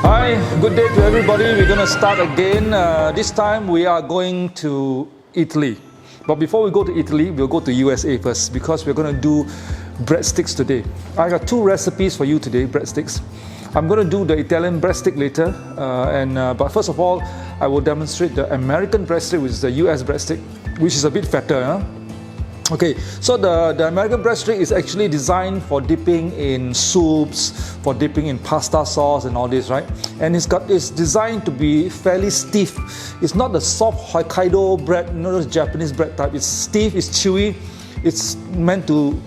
Hi, good day to everybody. We're going to start again. This time we are going to Italy. But before we go to Italy, we'll go to USA first because we're going to do breadsticks today. I got two recipes for you today, breadsticks. I'm going to do the Italian breadstick later, but first of all, I will demonstrate the American breadstick, which is the US breadstick, which is a bit fatter. Huh? Okay, so the American breadstick is actually designed for dipping in soups, for dipping in pasta sauce and all this, right? And it's designed to be fairly stiff. It's not the soft Hokkaido bread, those Japanese bread type. It's stiff, it's chewy. It's meant to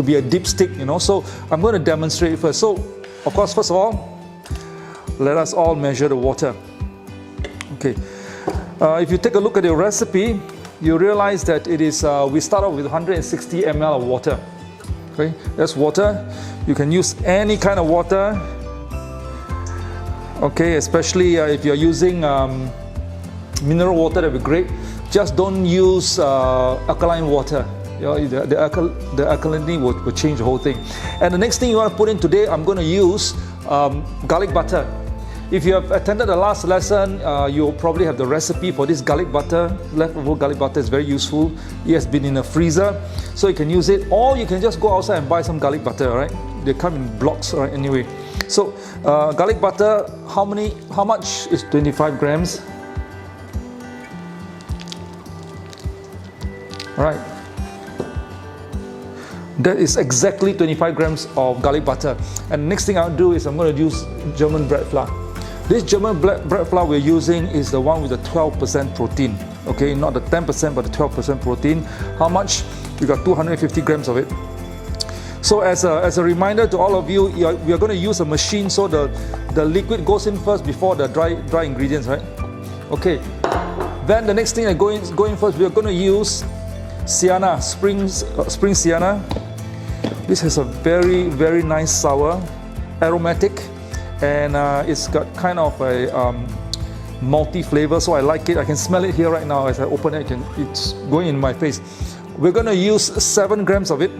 be a dipstick, So I'm going to demonstrate it first. So, of course, first of all, let us all measure the water. Okay, if you take a look at the recipe, you realize that it is, we start off with 160 ml of water. Okay, that's water. You can use any kind of water. Okay, especially if you're using mineral water, that would be great. Just don't use alkaline water. The alkalinity will change the whole thing. And the next thing you want to put in today, I'm going to use garlic butter. If you have attended the last lesson, you'll probably have the recipe for this garlic butter. Leftover garlic butter is very useful. It has been in the freezer, so you can use it, or you can just go outside and buy some garlic butter, right? They come in blocks, right? Anyway, so garlic butter, how much is 25 grams? All right. That is exactly 25 grams of garlic butter. And the next thing I'll do is I'm going to use German bread flour. This German bread flour we're using is the one with the 12% protein. Okay, not the 10% but the 12% protein. How much? We got 250 grams of it. So as a reminder to all of you, we are going to use a machine so the liquid goes in first before the dry ingredients, right? Okay. Then the next thing that go in first, we are going to use Sienna, spring Sienna. This has a very, very nice sour, aromatic, and it's got kind of a malty flavor, so I like it. I can smell it here right now as I open it. It's going in my face. We're going to use 7 grams of it.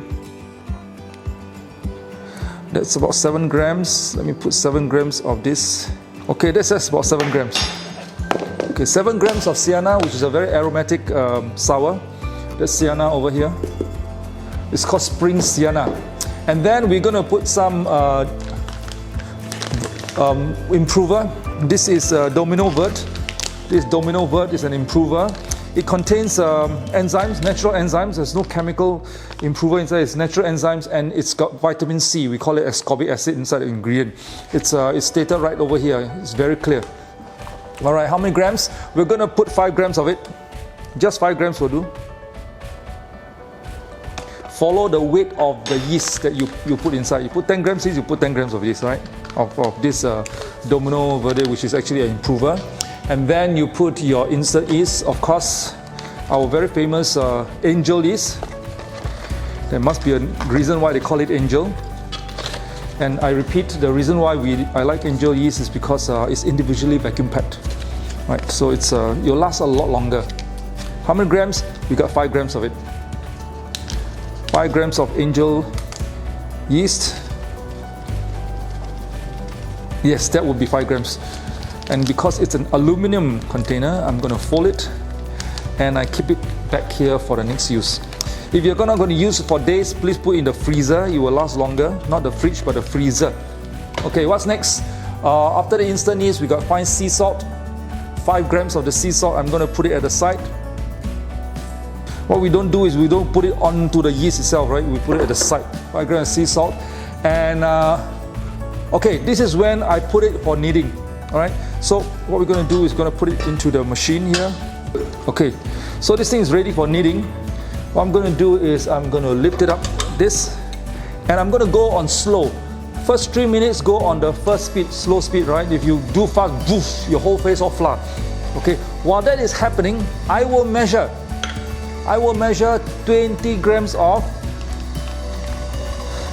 That's about 7 grams. Let me put 7 grams of this. Okay, that's about 7 grams. Okay, 7 grams of Sienna, which is a very aromatic sour. That's Sienna over here. It's called spring Sienna. And then we're going to put some improver. This is Domino Vert. This Domino Vert is an improver. It contains enzymes, natural enzymes. There's no chemical improver inside. It's natural enzymes, and it's got vitamin C. We call it ascorbic acid inside the ingredient. It's stated right over here. It's very clear. All right, how many grams? We're going to put 5 grams of it. Just 5 grams will do. Follow the weight of the yeast that you put inside. You put 10 grams yeast, you put 10 grams of this, right? Of this Domino Verde, which is actually an improver. And then you put your instant yeast, of course, our very famous angel yeast. There must be a reason why they call it angel. And I repeat, the reason why I like angel yeast is because it's individually vacuum packed. Right, so it'll last a lot longer. How many grams? We got 5 grams of it. 5 grams of angel yeast. Yes, that would be 5 grams. And because it's an aluminum container, I'm going to fold it and I keep it back here for the next use. If you're not going to use it for days, please put it in the freezer. It will last longer. Not the fridge, but the freezer. Okay, what's next? After the instant yeast, we got fine sea salt. 5 grams of the sea salt. I'm going to put it at the side. What we don't do is we don't put it onto the yeast itself, right? We put it at the side. 5 grams of sea salt. And okay, this is when I put it for kneading. All right. So what we're going to do is going to put it into the machine here. Okay. So this thing is ready for kneading. What I'm going to do is I'm going to lift it up this, and I'm going to go on slow. First 3 minutes go on the first speed, slow speed, right? If you do fast, boof, your whole face all flour. Okay. While that is happening, I will measure 20 grams of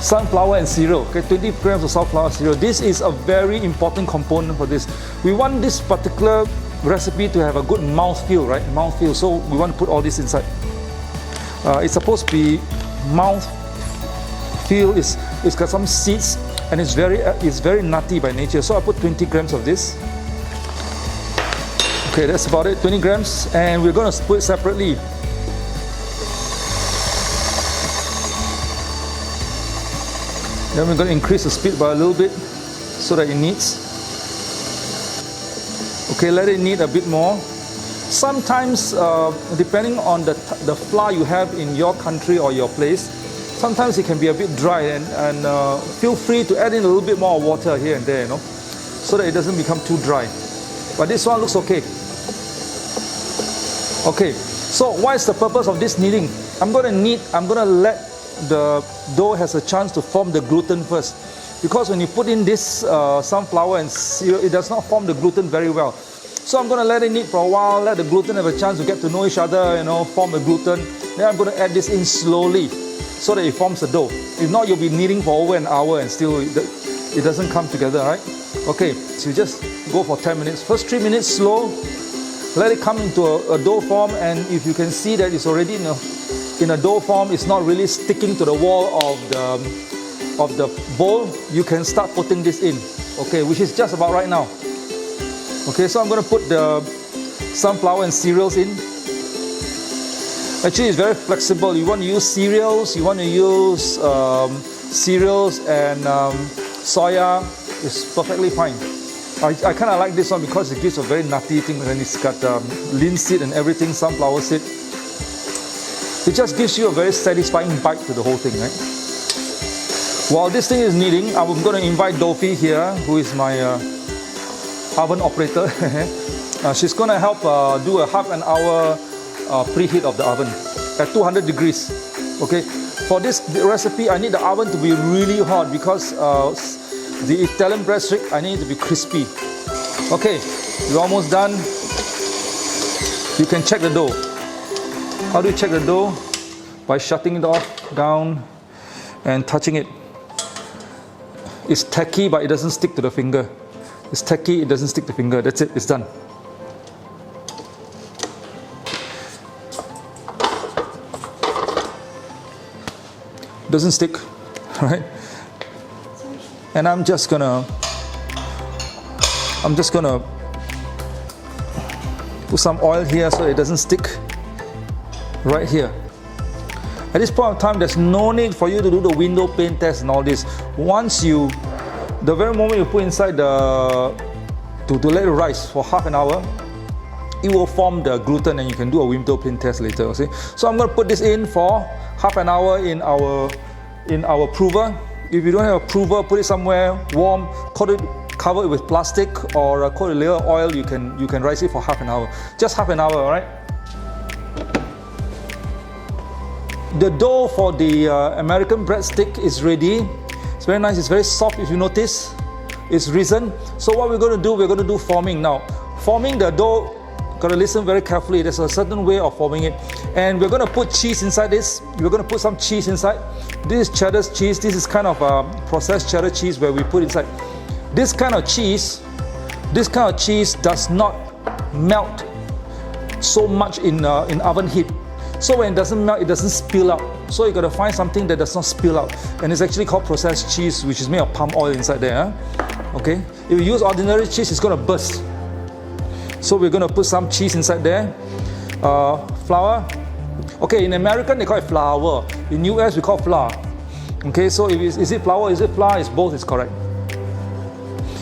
sunflower and cereal. Okay, 20 grams of sunflower cereal. This is a very important component for this. We want this particular recipe to have a good mouthfeel, right? Mouthfeel. So we want to put all this inside. It's supposed to be mouth feel. It's got some seeds and it's very nutty by nature. So I put 20 grams of this. Okay, that's about it, 20 grams, and we're going to split separately. Then we're going to increase the speed by a little bit so that it kneads. Okay, let it knead a bit more. Sometimes, depending on the flour you have in your country or your place, sometimes it can be a bit dry, and feel free to add in a little bit more water here and there, so that it doesn't become too dry. But this one looks okay. Okay, so what is the purpose of this kneading? I'm going to let the dough has a chance to form the gluten first, because when you put in this sunflour and cereal, it does not form the gluten very well. So I'm going to let it knead for a while, let the gluten have a chance to get to know each other, form the gluten. Then I'm going to add this in slowly so that it forms the dough. If not, you'll be kneading for over an hour and still it doesn't come together, right? Okay, so you just go for 10 minutes. First 3 minutes slow, let it come into a dough form, and if you can see that it's already in a dough form, it's not really sticking to the wall of the bowl, you can start putting this in, okay, which is just about right now. Okay, so I'm going to put the sunflower and cereals in. Actually, it's very flexible. You want to use cereals, you want to use cereals and soya, it's perfectly fine. I kind of like this one because it gives a very nutty thing, and it's got linseed and everything, sunflower seed. It just gives you a very satisfying bite to the whole thing, right? While this thing is kneading, I'm going to invite Dolphy here, who is my oven operator. She's going to help do a half an hour preheat of the oven at 200 degrees. Okay, for this recipe, I need the oven to be really hot because the Italian breadstick, I need it to be crispy. Okay, we're almost done. You can check the dough. How do you check the dough? By shutting it off, down, and touching it. It's tacky, but it doesn't stick to the finger. It's tacky, it doesn't stick to the finger. That's it, it's done. Doesn't stick, right? And I'm just gonna put some oil here so it doesn't stick right here. At this point of time, there's no need for you to do the window pane test and all this. The very moment you put inside to let it rise for half an hour, it will form the gluten, and you can do a window pane test later. Okay? So I'm going to put this in for half an hour in our prover. If you don't have a prover, put it somewhere warm, cover it with plastic, or coat a layer of oil. You can rise it for half an hour. Just half an hour, all right? The dough for the American breadstick is ready. It's very nice, it's very soft if you notice. It's risen. So what we're going to do forming now. Forming the dough, got to listen very carefully. There's a certain way of forming it. And we're going to put cheese inside this. We're going to put some cheese inside. This is cheddar cheese. This is kind of processed cheddar cheese where we put inside. This kind of cheese does not melt so much in oven heat. So when it doesn't melt, it doesn't spill out. So you got to find something that does not spill out. And it's actually called processed cheese, which is made of palm oil inside there. Okay? If you use ordinary cheese, it's going to burst. So we're going to put some cheese inside there. Flour. Okay, in American they call it flour. In US we call flour. Okay, so is it flour? Is it flour? It's both, is correct.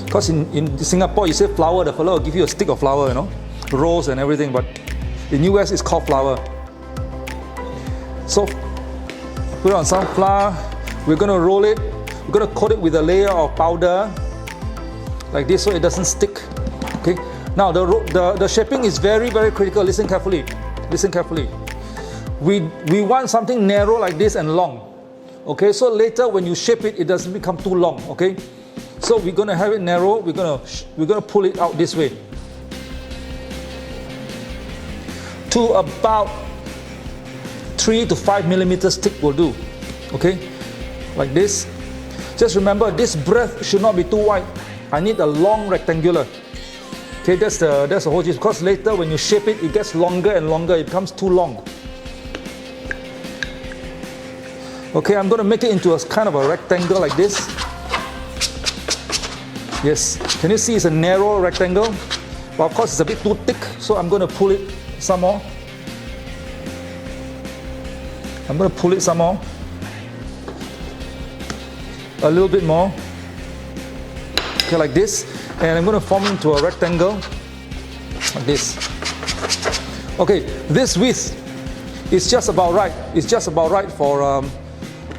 Because in Singapore you say flour, the fellow will give you a stick of flour, rolls and everything. But in US it's called flour. So put on some flour. We're going to roll it. We're going to coat it with a layer of powder like this so it doesn't stick. Okay. Now the shaping is very, very critical. Listen carefully. Listen carefully. We want something narrow like this and long. Okay. So later when you shape it, it doesn't become too long. Okay. So we're going to have it narrow. We're going to pull it out this way to about 3 to 5 millimeters thick will do. Okay, like this. Just remember, this breadth should not be too wide. I need a long rectangular. Okay, that's the whole gist. Because later when you shape it, it gets longer and longer. It becomes too long. Okay, I'm going to make it into a kind of a rectangle like this. Yes, can you see it's a narrow rectangle? But of course it's a bit too thick, so I'm going to pull it some more. I'm going to pull it some more. A little bit more. Okay, like this. And I'm going to form into a rectangle. Like this. Okay, this width is just about right. It's just about right for,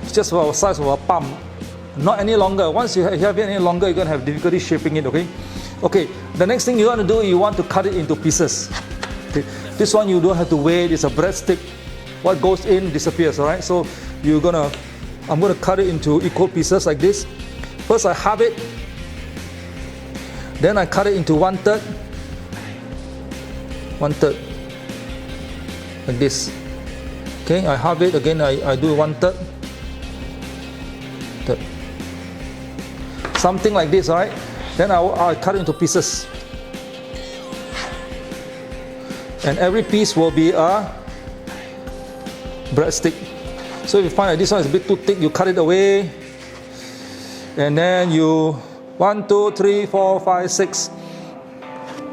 it's just about the size of a palm. Not any longer. Once you have it any longer, you're going to have difficulty shaping it, okay? Okay, the next thing you want to do, you want to cut it into pieces. Okay. This one you don't have to weigh it, it's a breadstick. What goes in disappears, alright? So I'm gonna cut it into equal pieces like this. First I halve it, then I cut it into 1/3, 1/3, like this. Okay, I halve it again, I do 1/3, something like this, alright? Then I'll cut it into pieces. And every piece will be a breadstick. So if you find that this one is a bit too thick, you cut it away. And then you 1, 2, 3, 4, 5, 6.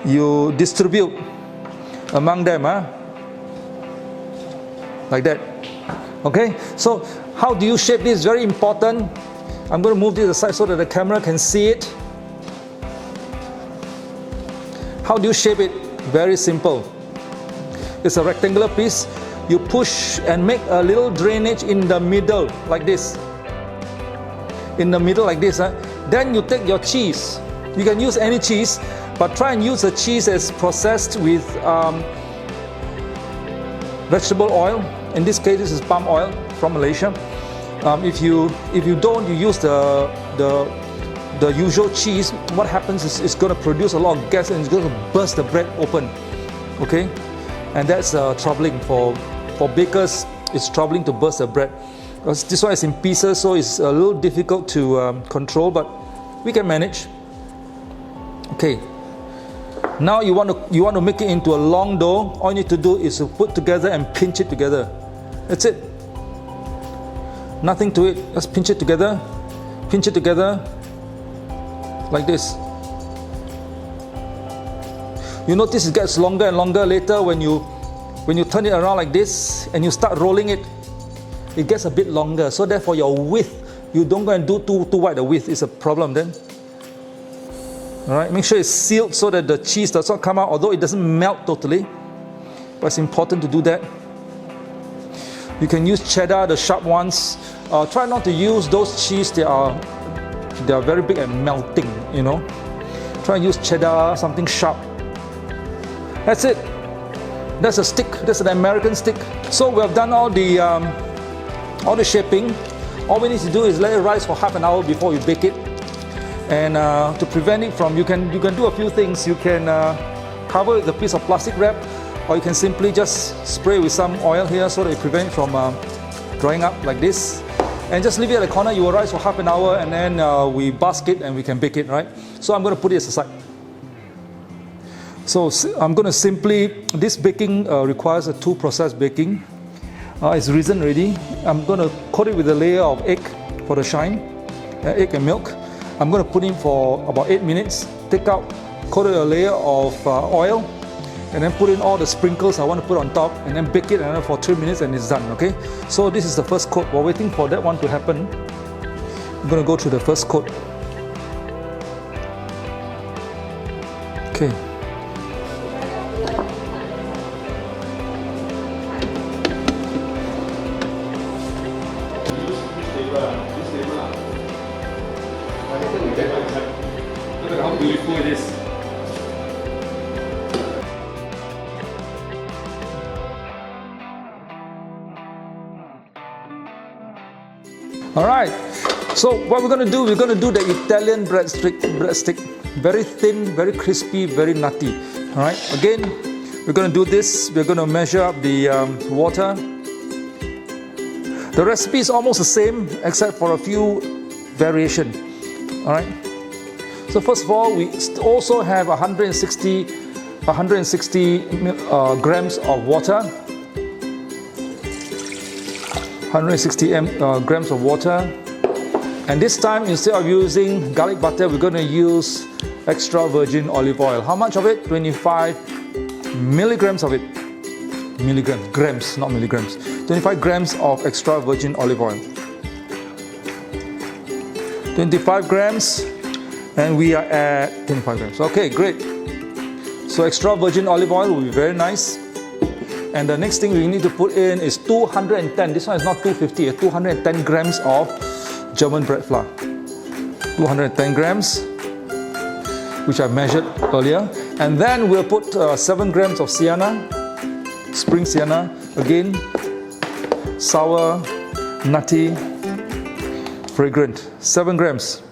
You distribute among them, like that. Okay? So how do you shape this? Very important. I'm going to move this aside so that the camera can see it. How do you shape it? Very simple. It's a rectangular piece. You push and make a little drainage in the middle, like this. In the middle, like this. Then you take your cheese. You can use any cheese, but try and use a cheese that's processed with vegetable oil. In this case, this is palm oil from Malaysia. If you don't, you use the usual cheese. What happens is it's going to produce a lot of gas and it's going to burst the bread open. Okay, and that's troubling for bakers. It's troubling to burst the bread because this one is in pieces, so it's a little difficult to control, but we can manage. Okay. Now you want to make it into a long dough. All you need to do is to put together and pinch it together. That's it. Nothing to it. Just pinch it together. Pinch it together. Like this. You notice it gets longer and longer later when you turn it around like this and you start rolling it. It gets a bit longer. So therefore your width, you don't go and do too wide a width. It's a problem then. Alright, make sure it's sealed so that the cheese does not come out, although it doesn't melt totally. But it's important to do that. You can use cheddar, the sharp ones. Try not to use those cheese they are very big and melting, you know. Try and use cheddar, something sharp. That's it. That's a stick. That's an American stick. So we have done all the shaping. All we need to do is let it rise for half an hour before you bake it. And to prevent it from, you can do a few things. You can cover it with a piece of plastic wrap, or you can simply just spray with some oil here so that it prevents it from drying up like this. And just leave it at the corner. You will rise for half an hour, and then we bask it and we can bake it, right? So I'm going to put this aside. So I'm going to simply, this baking requires a two-process baking. It's risen already. I'm going to coat it with a layer of egg for the shine, egg and milk. I'm going to put in for about 8 minutes. Take out, coat it a layer of oil, and then put in all the sprinkles I want to put on top, and then bake it for 3 minutes and it's done, okay? So this is the first coat. While waiting for that one to happen, I'm going to go through the first coat. Okay. Look at how beautiful it is. Alright, so what we're going to do, we're going to do the Italian breadstick. Very thin, very crispy, very nutty. Alright, again, we're going to do this. We're going to measure up the water. The recipe is almost the same except for a few variations. Alright, so first of all, we also have 160 grams of water. 160 grams of water. And this time, instead of using garlic butter, we're going to use extra virgin olive oil. How much of it? 25 milligrams of it. Milligrams, grams, not milligrams. 25 grams of extra virgin olive oil. 25 grams, and we are at 25 grams. Okay, great. So extra virgin olive oil will be very nice. And the next thing we need to put in is 210. This one is not 250, 210 grams of German bread flour. 210 grams, which I measured earlier. And then we'll put 7 grams of sienna, spring sienna. Again, sour, nutty, fragrant. 7 grams.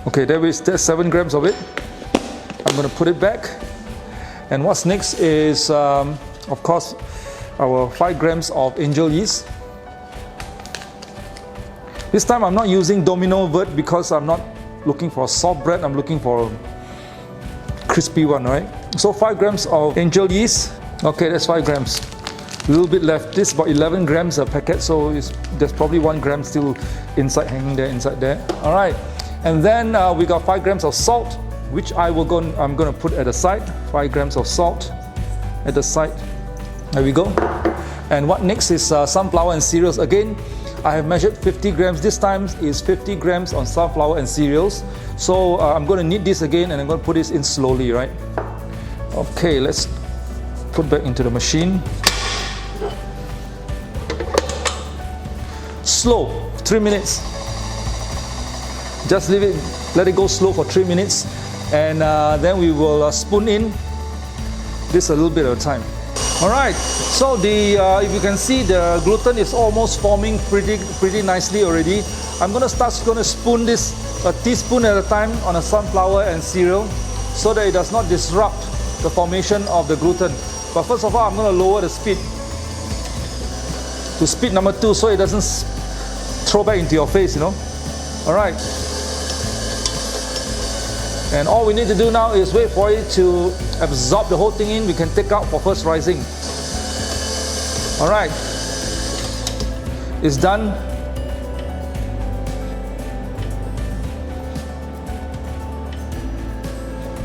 Okay, there's 7 grams of it. I'm going to put it back. And what's next is, of course, our 5 grams of angel yeast. This time I'm not using Domino Vert because I'm not looking for a soft bread, I'm looking for a crispy one, right? So 5 grams of angel yeast. Okay, that's 5 grams. A little bit left. This is about 11 grams a packet, so there's probably 1 gram still inside, hanging there, inside there. All right, and then we got 5 grams of salt, which I'm going to put at the side. 5 grams of salt at the side. There we go. And what next is sunflower and cereals. Again, I have measured 50 grams. This time is 50 grams on sunflower and cereals. So I'm going to knead this again, and I'm going to put this in slowly, right? Okay, let's put back into the machine. Slow, 3 minutes. Just let it go slow for 3 minutes, and then we will spoon in this a little bit at a time. All right, so if you can see, the gluten is almost forming pretty nicely already. I'm going to spoon this a teaspoon at a time on a sunflower and cereal so that it does not disrupt the formation of the gluten. But first of all, I'm going to lower the speed to speed number 2 so it doesn't throw back into your face, you know. All right. And all we need to do now is wait for it to absorb the whole thing in. We can take out for first rising. All right, it's done.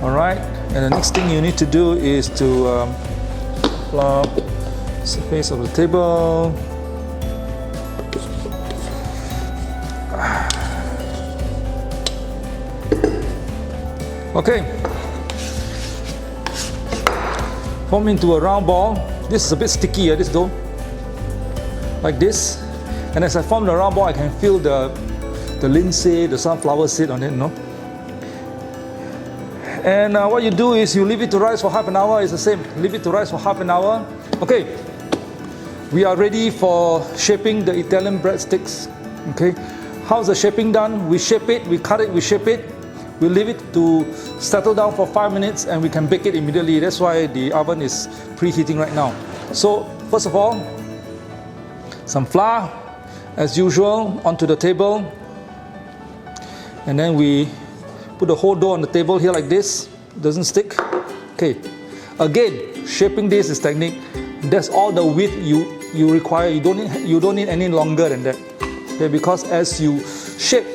All right, and the next thing you need to do is to plug the surface of the table. Okay, form into a round ball. This is a bit sticky, this dough, like this. And as I form the round ball, I can feel the linseed, the sunflower seed on it, you know. And what you do is you leave it to rise for half an hour. It's the same, leave it to rise for half an hour. Okay, we are ready for shaping the Italian breadsticks. Okay, how's the shaping done? We shape it, we cut it, we shape it. We leave it to settle down for 5 minutes, and we can bake it immediately. That's why the oven is preheating right now. So first of all, some flour as usual onto the table, and then we put the whole dough on the table here like this. It doesn't stick. Okay, again, shaping this is technique. That's all the width you require. You don't need any longer than that. Okay, because as you shape,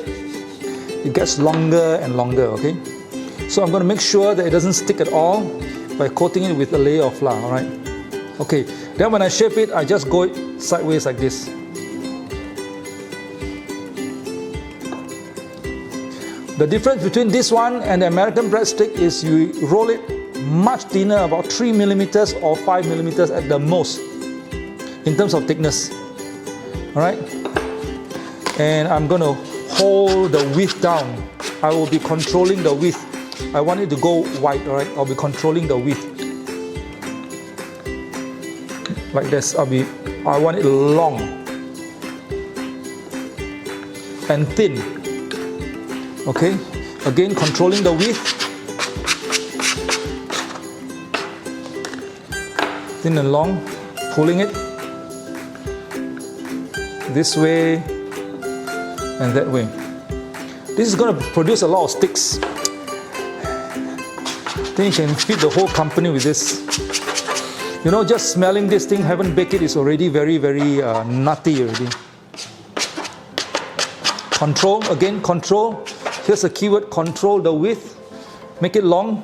it gets longer and longer. Okay, so I'm going to make sure that it doesn't stick at all by coating it with a layer of flour. All right. Okay, then when I shape it, I just go it sideways like this. The difference between this one and the American breadstick is you roll it much thinner, about 3 millimeters or 5 millimeters at the most in terms of thickness. All right, and I'm going to hold the width down. I will be controlling the width. I want it to go wide. All right, I'll be controlling the width like this. I want it long and thin. Okay, again controlling the width, thin and long, pulling it this way and that way. This is going to produce a lot of sticks. I think you can feed the whole company with this. You know, just smelling this thing, haven't baked it, is already very, very nutty already. Control, again, control. Here's the keyword, control the width. Make it long.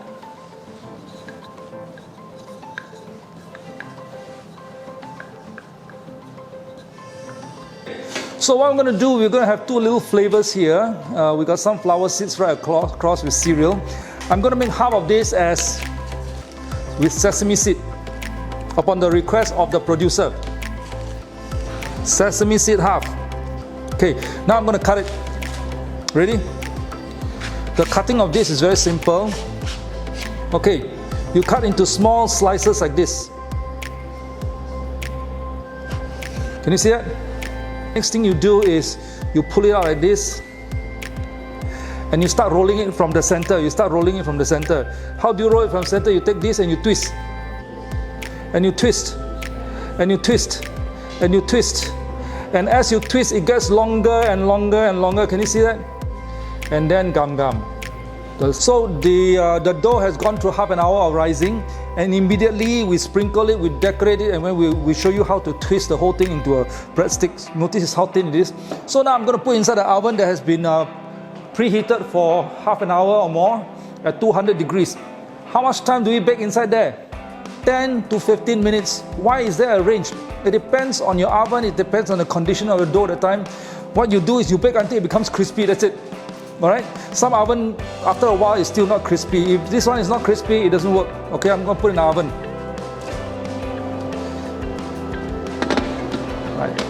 So what I'm going to do, we're going to have two little flavors here. We got some flower seeds right across with cereal. I'm going to make half of this as with sesame seed upon the request of the producer. Sesame seed half. Okay, now I'm going to cut it. Ready? The cutting of this is very simple. Okay, you cut into small slices like this. Can you see that? Next thing you do is you pull it out like this and you start rolling it from the center. You start rolling it from the center. How do you roll it from the center? You take this and you twist. And you twist. And you twist. And you twist. And as you twist, it gets longer and longer and longer. Can you see that? And then gum. So the dough has gone through half an hour of rising, and immediately we sprinkle it, we decorate it, and when we show you how to twist the whole thing into a breadstick. Notice how thin it is. So now I'm going to put inside the oven that has been preheated for half an hour or more at 200 degrees. How much time do we bake inside there? 10 to 15 minutes. Why is there a range? It depends on your oven, it depends on the condition of the dough at the time. What you do is you bake until it becomes crispy, that's it. Alright? Some oven, after a while, is still not crispy. If this one is not crispy, it doesn't work. Okay, I'm going to put it in the oven. Right.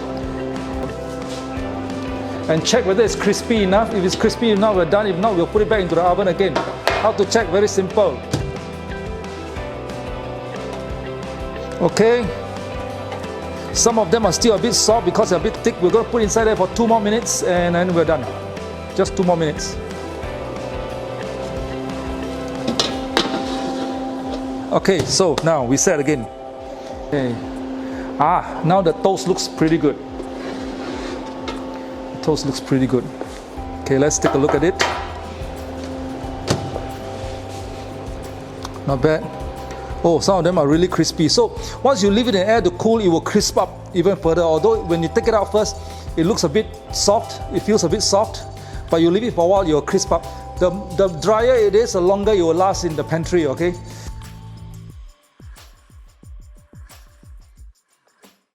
And check whether it's crispy enough. If it's crispy enough, we're done. If not, we'll put it back into the oven again. How to check? Very simple. Okay. Some of them are still a bit soft because they're a bit thick. We're going to put inside there for 2 more minutes and then we're done. Just 2 more minutes. Okay, so now we set again. Okay. Now the toast looks pretty good. The toast looks pretty good. Okay, let's take a look at it. Not bad. Oh, some of them are really crispy. So once you leave it in the air to cool, it will crisp up even further. Although when you take it out first, it looks a bit soft. It feels a bit soft. But you leave it for a while, it will crisp up. The drier it is, the longer it will last in the pantry, okay?